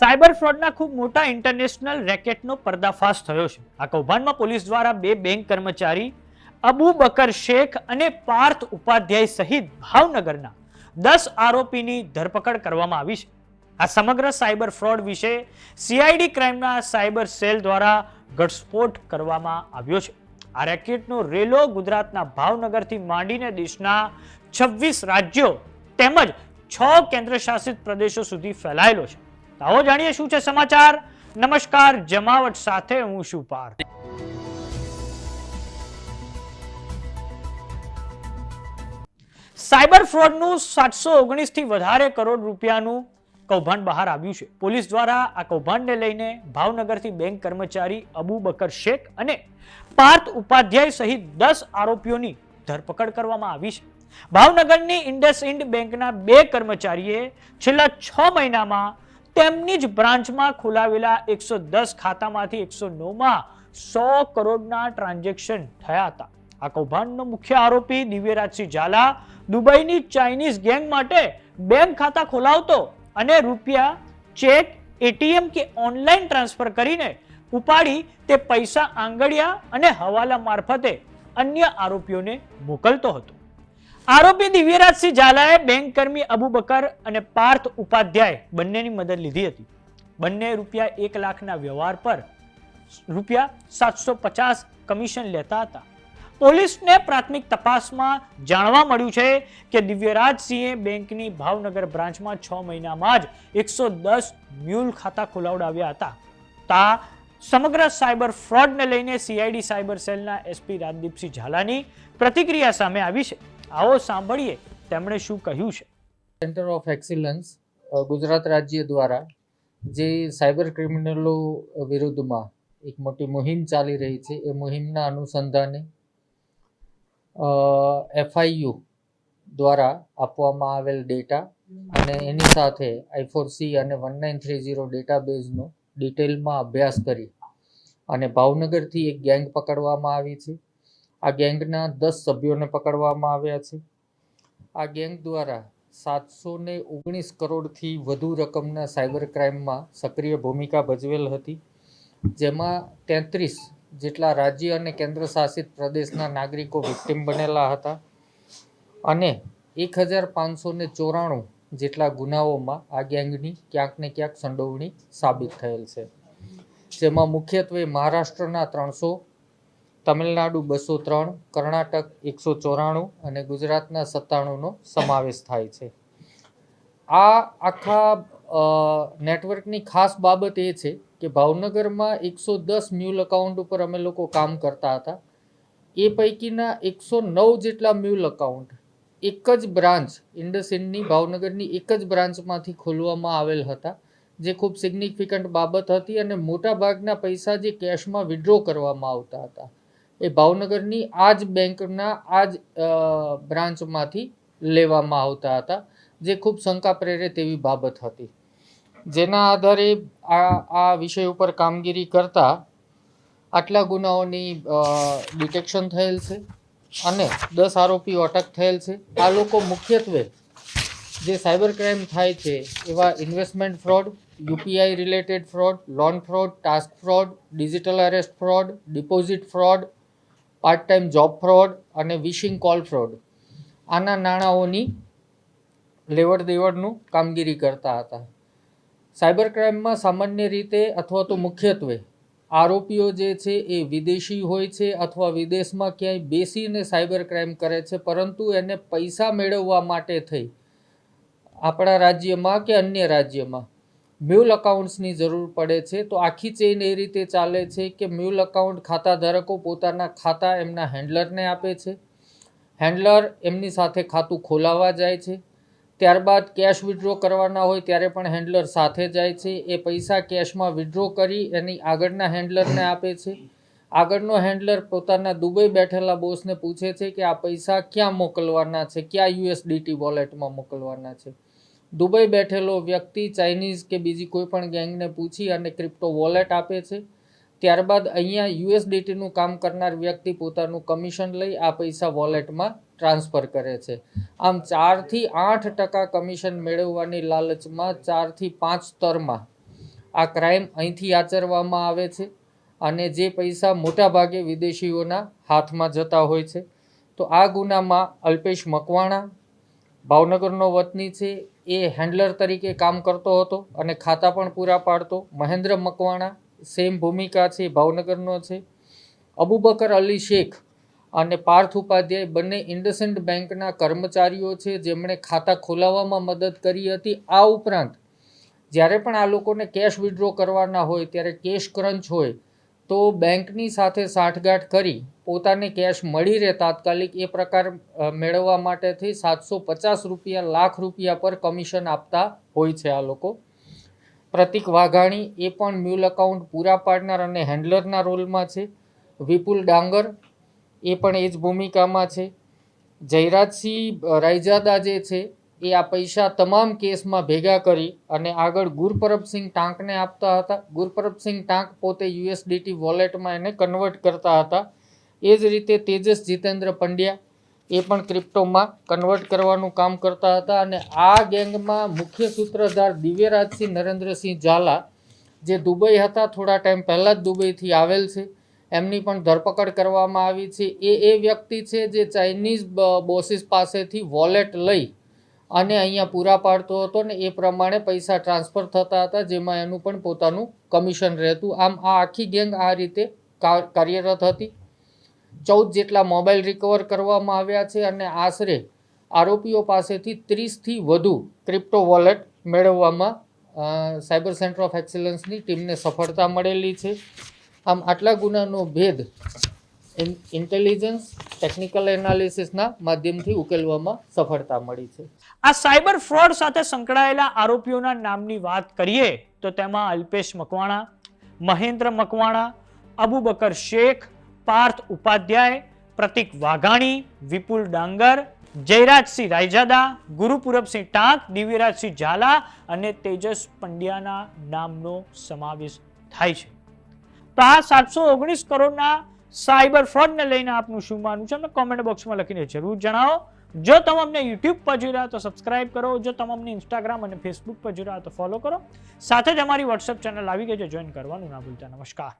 Cyber ફ્રોડના ખૂબ મોટા international રેકેટનો પર્દાફાશ થયો છે. આ કૌભાંડમાં પોલીસ દ્વારા 2 બેંક કર્મચારી અબુ બકર શેખ અને પાર્થ ઉપાધ્યાય સહિત ભાવનગરના 10 આરોપીની ધરપકડ કરવામાં આવી છે. આ સમગ્ર સાયબર ફ્રોડ વિશે સીઆઈડી ક્રાઇમના સાયબર સેલ દ્વારા ઘટસ્ફોટ કરવામાં આવ્યો છે. આ રેકેટનો રેલો ગુજરાતના ભાવનગરથી માંડીને દેશના 26 રાજ્યો તેમજ 6 કેન્દ્રશાસિત પ્રદેશો સુધી ફેલાયેલો છે. આવો જાણીએ શું છે સમાચાર. નમસ્કાર, જમાવટ સાથે હું છું પાર્થ. સાયબર ફ્રોડનું 719 થી વધારે કરોડ રૂપિયાનું કૌભાંડ બહાર આવ્યું છે. પોલીસ દ્વારા આ કૌભાંડને લઈને ભાવનગરથી બેંક કર્મચારી અબુ બકર શેખ અને પાર્થ ઉપાધ્યાય સહિત 10 આરોપીઓની ધરપકડ કરવામાં આવી છે. ભાવનગરની ઇન્ડસઇન્ડ બેંકના 2 કર્મચારીએ છેલ્લા 6 મહિનામાં તેમની જ બ્રાન્ચમાં ખોલાવેલા 110 ખાતામાંથી 109માં 100 કરોડના ટ્રાન્ઝેક્શન થયા હતા. આ કૌભાંડનો મુખ્ય આરોપી દિવ્યરાજસિંહ ઝાલા દુબઈની ચાઇનીઝ ગેંગ માટે બેંક ખાતા ખોલાવતો અને રૂપિયા, ચેક, એટીએમ કે ઓનલાઈન ટ્રાન્સફર કરીને ઉપાડી તે પૈસા આંગડિયા અને હવાલા મારફતે અન્ય આરોપીઓને મોકલતો હતો. આરોપી દિવ્યરાજસિંહ ઝાલાએ બેંક કર્મી અબુ બકર અને પાર્થ ઉપાધ્યાય બંનેની મદદ લીધી હતી. બંને રૂપિયા 1 લાખના વ્યવહાર પર રૂપિયા 750 કમિશન લેતા હતા. પોલીસને પ્રાથમિક તપાસમાં જાણવા મળ્યું છે કે દિવ્યરાજસિંહે બેંકની ભાવનગર બ્રાન્ચમાં 6 મહિનામાં જ 110 મ્યુલ ખાતા ખોલાવડાવ્યા હતા. સમગ્ર સાયબર ફ્રોડને લઈને સીઆઈડી સાયબર સેલના એસપી રાજદીપસિંહ ઝાલાની પ્રતિક્રિયા સામે આવી છે. આવો સાંભળીએ તેમણે શું કહ્યું છે. સેન્ટર ઓફ એક્સિલન્સ ગુજરાત રાજ્ય દ્વારા જે સાયબર ક્રિમિનલો વિરુદ્ધમાં એક મોટી મુહિમ ચાલી રહી છે, એ મુહિમના અનુસંધાને એફઆઈયુ દ્વારા આપવામાં આવેલ ડેટા અને એની સાથે I4C અને 1930 ડેટાબેઝનો ડિટેલમાં અભ્યાસ કરી અને ભાવનગરથી એક ગેંગ પકડવામાં આવી છે. આ ગેંગના 10 સભ્યોને પકડવામાં આવ્યા છે. આ ગેંગ દ્વારા 719 કરોડથી વધુ રકમના સાયબર ક્રાઇમમાં સક્રિય ભૂમિકા ભજવેલ હતી, જેમાં 33 જેટલા રાજ્ય અને કેન્દ્ર શાસિત પ્રદેશના નાગરિકો વિક્ટિમ બનેલા હતા અને 1594 જેટલા ગુનાઓમાં આ ગેંગની ક્યાંક ને ક્યાંક સંડોવણી સાબિત થયેલ છે, જેમાં મુખ્યત્વે મહારાષ્ટ્રના 300, તમિલનાડુ 203, કર્ણાટક 194 અને ગુજરાતના 97નો સમાવેશ થાય છે. આ આખા નેટવર્કની ખાસ બાબત એ છે કે ભાવનગરમાં 110 મ્યુલ અકાઉન્ટ ઉપર અમે લોકો કામ કરતા હતા. એ પૈકીના 109 જેટલા મ્યુલ અકાઉન્ટ એક જ બ્રાન્ચ, ઇન્ડસઇન્ડની ભાવનગરની એક જ બ્રાન્ચમાંથી ખોલવામાં આવેલ હતા, જે ખૂબ સિગ્નિફિકન્ટ બાબત હતી. અને મોટા ભાગના પૈસા જે કેશમાં વિડ્રો કરવામાં આવતા હતા એ ભાવનગરની આ જ બેંકના આ જ બ્રાન્ચમાંથી લેવામાં આવતા હતા, જે ખૂબ શંકા પ્રેરે તેવી બાબત હતી. જેના આધારે આ વિષય ઉપર કામગીરી કરતા આટલા ગુનાઓની ડિટેક્શન થયેલ છે અને 10 આરોપીઓ અટક થયેલ છે. આ લોકો મુખ્યત્વે જે સાયબર ક્રાઇમ થાય છે એવા investment fraud, UPI related fraud, loan fraud, task fraud, digital arrest fraud, deposit fraud, part time job fraud અને વિશિંગ કોલ ફ્રોડ, આના નાણાંઓની લેવડ દેવડનું કામગીરી કરતા હતા. સાયબર ક્રાઇમમાં સામાન્ય રીતે અથવા તો મુખ્યત્વે આરોપીઓ જે છે એ વિદેશી હોય છે અથવા વિદેશમાં ક્યાંય બેસીને સાયબર ક્રાઇમ કરે છે, પરંતુ એને પૈસા મેળવવા માટે થઈ આપણા રાજ્યમાં કે અન્ય રાજ્યમાં મ્યુલ અકાઉન્ટ્સની જરૂર પડે છે. તો આખી ચેઇન એ રીતે ચાલે છે કે મ્યુલ અકાઉન્ટ ખાતા ધારકો પોતાના ખાતા એમના હેન્ડલરને આપે છે, હેન્ડલર એમની સાથે ખાતું ખોલાવવા જાય છે, ત્યારબાદ કેશ વિડ્રો કરવાના હોય ત્યારે પણ હેન્ડલર સાથે જાય છે. એ પૈસા કેશમાં વિડ્રો કરી એની આગળના હેન્ડલરને આપે છે. આગળનો હેન્ડલર પોતાના દુબઈ બેઠેલા બોસને પૂછે છે કે આ પૈસા ક્યાં મોકલવાના છે, ક્યાં USDT વોલેટમાં મોકલવાના છે. દુબઈ બેઠેલો વ્યક્તિ ચાઇનીઝ કે બીજી કોઈ પણ ગેંગને પૂછી અને ક્રિપ્ટો વોલેટ આપે છે. ત્યારબાદ અહીંયા USDTનું કામ કરનાર વ્યક્તિ પોતાનું કમિશન લઈ આ પૈસા વોલેટમાં ટ્રાન્સફર કરે છે. આમ 4 થી 8% કમિશન મેળવવાની લાલચમાં 4 થી 5 સ્તરમાં આ ક્રાઇમ અહીંથી આચરવામાં આવે છે અને જે પૈસા મોટાભાગે વિદેશીઓના હાથમાં જતા હોય છે. તો આ ગુનામાં અલ્પેશ મકવાણા ભાવનગરનો વતની છે, એ હેન્ડલર તરીકે કામ કરતો હતો અને ખાતા પણ પૂરા પાડતો. મહેન્દ્ર મકવાણા સેમ ભૂમિકા છે, ભાવનગરનો છે. અબુબકર અલી શેખ અને પાર્થ ઉપાધ્યાય બંને ઇન્ડસઇન્ડ બેંકના કર્મચારીઓ છે, જેમણે ખાતા ખોલાવવામાં મદદ કરી હતી. આ ઉપરાંત જ્યારે પણ આ લોકોને કેશ વિડ્રો કરવાના હોય ત્યારે કેશ ક્રંચ હોય તો બેંકની સાથે સાંઠગાંઠ કરી પોતાને કેશ મળી રહે તાત્કાલિક એ પ્રકાર મેળવવા માટેથી 750 રૂપિયા લાખ રૂપિયા પર કમિશન આપતા હોય છે આ લોકો. પ્રતિક વાઘાણી એ પણ મ્યુલ એકાઉન્ટ પૂરા પાડનાર અને હેન્ડલરના રોલમાં છે. વિપુલ ડાંગર એ પણ એ જ ભૂમિકામાં છે. જયરાજસિંહ રાયજાદા જે છે એ આ પૈસા તમામ કેસમાં ભેગા કરી અને આગળ ગુરપરબસિંહ ટાંકને આપતા હતા. ગુરપરબસિંહ ટાંક પોતે યુએસડીટી વોલેટમાં એને કન્વર્ટ કરતા હતા. એ જ રીતે તેજસ જીતેન્દ્ર પંડ્યા એ પણ ક્રિપ્ટોમાં કન્વર્ટ કરવાનું કામ કરતા હતા. અને આ ગેંગમાં મુખ્ય સૂત્રધાર દિવ્યરાજસિંહ નરેન્દ્રસિંહ ઝાલા જે દુબઈ હતા, થોડા ટાઈમ પહેલાં જ દુબઈથી આવેલ છે, એમની પણ ધરપકડ કરવામાં આવી છે. એ વ્યક્તિ છે જે ચાઇનીઝ બોસીસ પાસેથી વોલેટ લઈ અને અહીંયા પૂરા પાડતો હતો ને એ પ્રમાણે પૈસા ટ્રાન્સફર થતા હતા, જેમાં એનું પણ પોતાનું કમિશન રહેતું. આમ આ આખી ગેંગ આ રીતે કાર્યરત હતી. 14 જેટલા મોબાઈલ રિકવર કરવામાં આવ્યા છે અને આશરે આરોપીઓ પાસેથી 30થી વધુ ક્રિપ્ટો વોલેટ મેળવવામાં સાયબર સેન્ટર ઓફ એક્સલન્સની ટીમને સફળતા મળેલી છે. આમ આટલા ગુનાનો ભેદ ઇન્ટેલિજન્સ ટેકનિકલ એનાલિસિસના માધ્યમથી ઉકેલવામાં સફળતા મળી છે. આ સાયબર ફ્રોડ સાથે સંકળાયેલા આરોપીઓના નામની વાત કરીએ તો તેમાં અલ્પેશ મકવાણા, મહેન્દ્ર મકવાણા, અબુબકર શેખ, પાર્થ ઉપાધ્યાય, પ્રતિક વાઘાણી, વિપુલ ડાંગર, જયરાજસિંહ રાયજાદા, ગુરુપુરબસિંહ ટાંક, દિવ્યરાજસિંહ ઝાલા અને તેજસ પંડ્યાના નામનો સમાવેશ થાય છે. તો આ 719 કરોડના સાયબર ફ્રોડને લઈને આપનું શું માનવું છે અમને કોમેન્ટ બોક્સમાં લખીને જરૂર જણાવો. જો તમે અમને યુટ્યુબ પર જોઈ રહ્યા તો સબસ્ક્રાઇબ કરો. જો તમે અમને ઇન્સ્ટાગ્રામ અને ફેસબુક પર જોઈ રહ્યા તો ફોલો કરો. સાથે જ અમારી વોટ્સએપ ચેનલ આવી ગઈ છે, જોઈન કરવાનું ના ભૂલતા. નમસ્કાર.